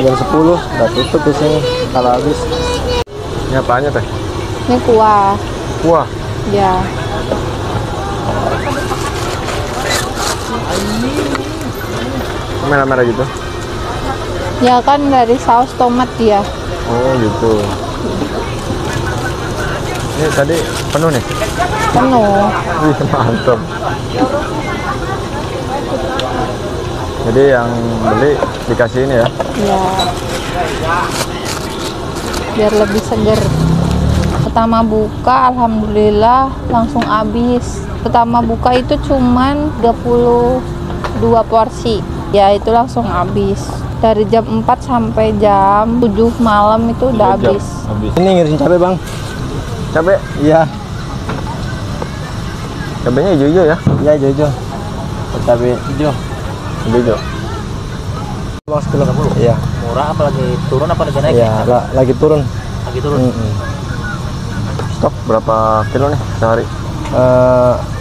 jam 10 udah tutup di sini kalau habis. Ini apanya teh? Ini kuah. Kuah. Ya. Merah-merah gitu. Ya kan dari saus tomat dia. Oh gitu. Ini tadi penuh nih. Penuh. Wih, mantap. Jadi yang beli dikasih ini ya. Ya. Biar lebih seger. Pertama buka alhamdulillah langsung habis. Pertama buka itu cuman 32 porsi. Ya itu langsung habis. Dari jam 4 sampai jam 7 malam itu udah habis. Ini ngirisin cabai bang. Cabai? Iya. Cabainya hijau-hijau ya? Iya hijau-hijau. Cabai hijau. Cabai hijau. Bang sekilo 10. Iya. Murah apa lagi turun apa lagi naik? Iya lagi turun. Lagi turun. Stok berapa kilo nih sehari?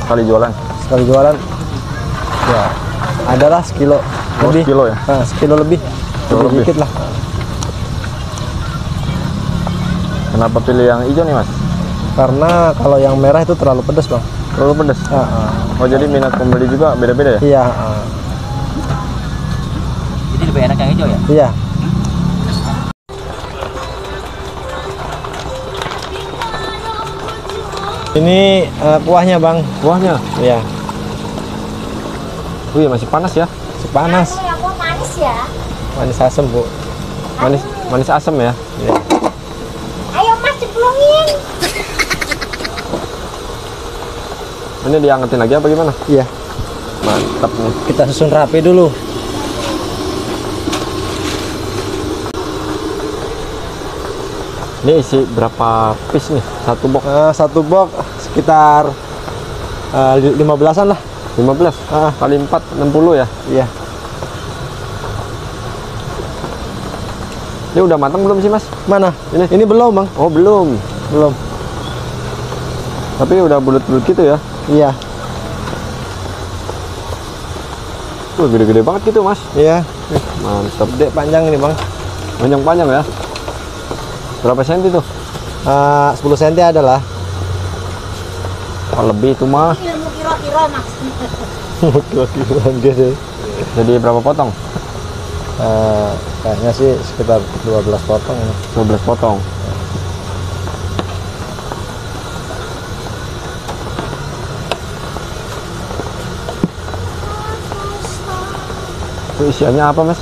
Sekali jualan? Sekali jualan. Ya adalah sekilo. Oh, Lebih. sekilo ya? Sekilo lebih. Lebih dikit lah. Kenapa pilih yang hijau nih mas? Karena kalau yang merah itu terlalu pedas bang. Terlalu pedas? Oh jadi minat pembeli juga beda-beda ya? Iya. Jadi lebih enak yang hijau ya? Iya. Ini kuahnya bang. Kuahnya? Iya. Wih masih panas ya? Masih panas. Manis ya? Manis asam bu. Manis asam ya? Iya. Ayo mas cemplungin. Ini diangetin lagi apa gimana? Iya. Mantap nih. Kita susun rapi dulu. Ini isi berapa piece nih? Satu box? Satu box sekitar 15-an lah. 15? Kali 4, 60 ya? Iya. Ini udah matang belum sih mas? Mana? Ini? Ini belum bang. Oh belum? Belum. Tapi udah bulat-bulat gitu ya? Iya. Wah gede-gede banget gitu mas. Iya. Mantap. Gede panjang ini bang. Panjang-panjang ya? Berapa senti tuh? 10 cm ada lah. Oh, lebih itu mah. Ilmu kira-kira mas. Kira-kira gede. Jadi berapa potong? Kayaknya sih sekitar 12 potong. 12 potong. Itu isiannya apa mas?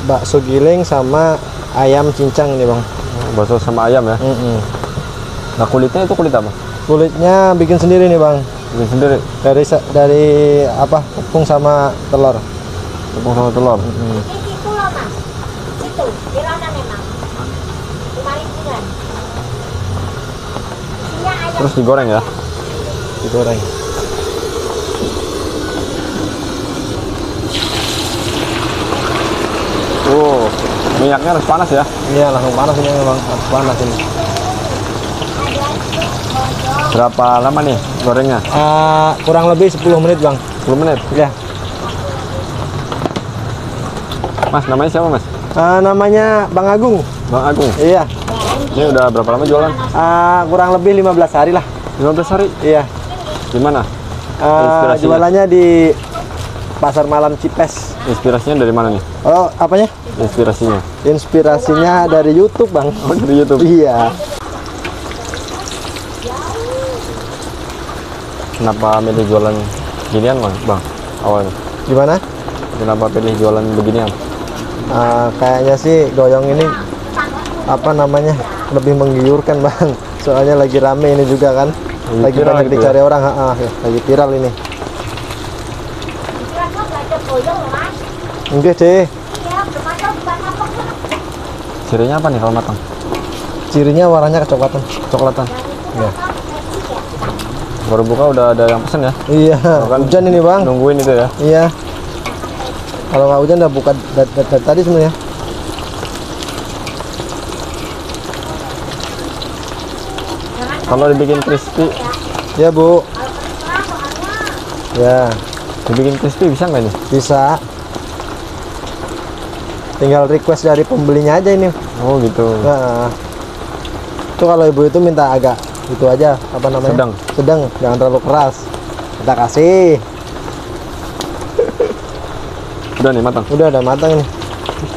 Bakso giling sama ayam cincang ini bang. Bakso sama ayam ya? Nah kulitnya itu kulit apa? Kulitnya bikin sendiri nih bang. Bikin sendiri? Dari apa? Tepung sama telur. Tepung sama telur? Di situ loh mas. Situ, di mana memang? 5.000-an. Isinya ayam. Terus digoreng ya? Digoreng. Minyaknya harus panas ya? Iya langsung panas ini bang. Harus panas ini. Berapa lama nih gorengnya? Kurang lebih 10 menit bang. 10 menit? Ya. Mas namanya siapa mas? Namanya Bang Agung. Bang Agung? Iya. Ini udah berapa lama jualan? Kurang lebih 15 hari lah. 15 hari? Iya. Di mana? Jualannya di Pasar Malam Cipes. Inspirasinya dari mana nih? Oh, apanya? Inspirasinya? Inspirasinya dari YouTube, Bang. Oh, dari YouTube? Iya. Kenapa milih jualan ginian, Bang? Awalnya? Gimana? Kenapa pilih jualan beginian? Kayaknya sih goyong ini apa namanya lebih menggiurkan bang. Soalnya lagi rame ini juga kan, lagi banyak gitu dicari ya? orang, lagi viral ini. Enggak deh. Cirinya apa nih kalau matang? Cirinya warnanya kecoklatan. Coklatan? Ya. Baru buka udah ada yang pesen ya? Iya. Kan hujan ini bang. Nungguin itu ya? Iya. Kalau nggak hujan udah buka dari tadi sebenarnya. Kalau dibikin crispy, Ya bu. Ya. dibikin crispy bisa nggak nih? Bisa. tinggal request dari pembelinya aja ini. Oh gitu. Nah, itu kalau ibu itu minta agak itu aja, apa namanya? Sedang, jangan terlalu keras. Kita kasih. Udah nih matang. Udah matang ini.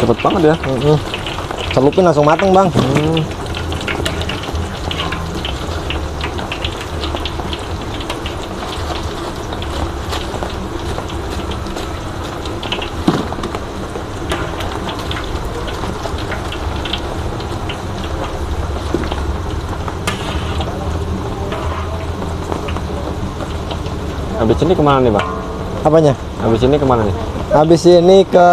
Cepet banget ya. Celupin langsung matang, Bang. Habis ini kemana nih Bang? Apanya? Habis ini kemana nih? Habis ini ke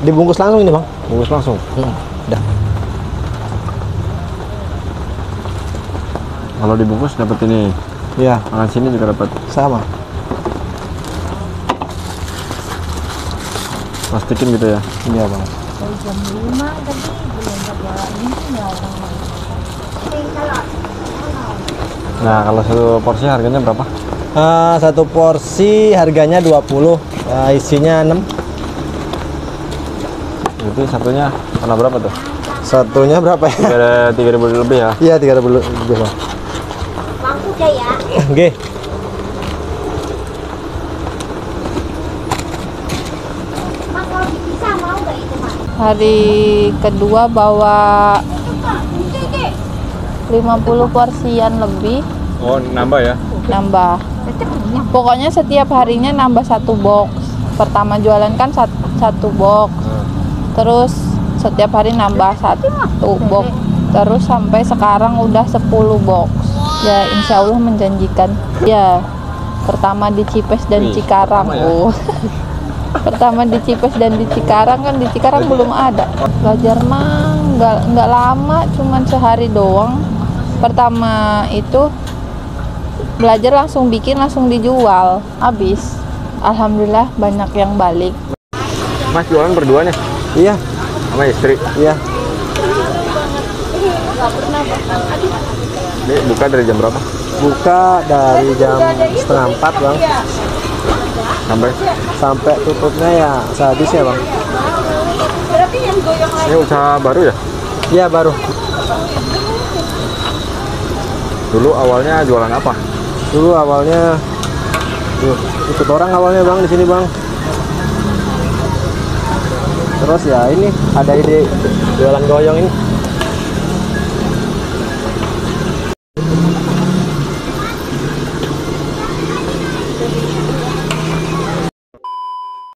dibungkus langsung ini, Bang. Bungkus langsung. Udah. Kalau dibungkus dapat ini. Iya, Makan sini juga dapat. sama. Plastikin gitu ya. Iya, Bang. Nah, kalau satu porsi harganya berapa? Satu porsi harganya 20. Isinya 6. Itu satunya karena berapa tuh? Satunya berapa ya? Ada 3.000 lebih ya. Iya, 3.000 lebih, Bang. Bangku deh ya. Oke. Mas kalau bisa mau nggak itu Mas? Hari kedua bawa 50 porsian lebih, Oh, nambah ya. nambah. Pokoknya setiap harinya nambah 1 box. Pertama jualan kan 1 box. Terus setiap hari nambah 1 box. Terus sampai sekarang udah 10 box. Ya insya Allah menjanjikan. Ya pertama di Cipes dan Wih, Cikarang. lama ya? Oh. Pertama di Cipes dan di Cikarang, kan di Cikarang belum ada. Belajar mah nggak lama, cuman sehari doang. Pertama itu belajar langsung bikin, langsung dijual. Habis alhamdulillah banyak yang balik. Mas jualan berdua nih Iya, sama istri. iya. Ini buka dari jam berapa? Buka dari jam 3:30, Bang. Sampai tutupnya ya sehabis ya, Bang. Ini usaha baru ya? Iya, baru. Dulu awalnya jualan apa? Dulu awalnya ikut orang awalnya, Bang, di sini, Bang. Terus ya ini ada ide jualan goyong ini.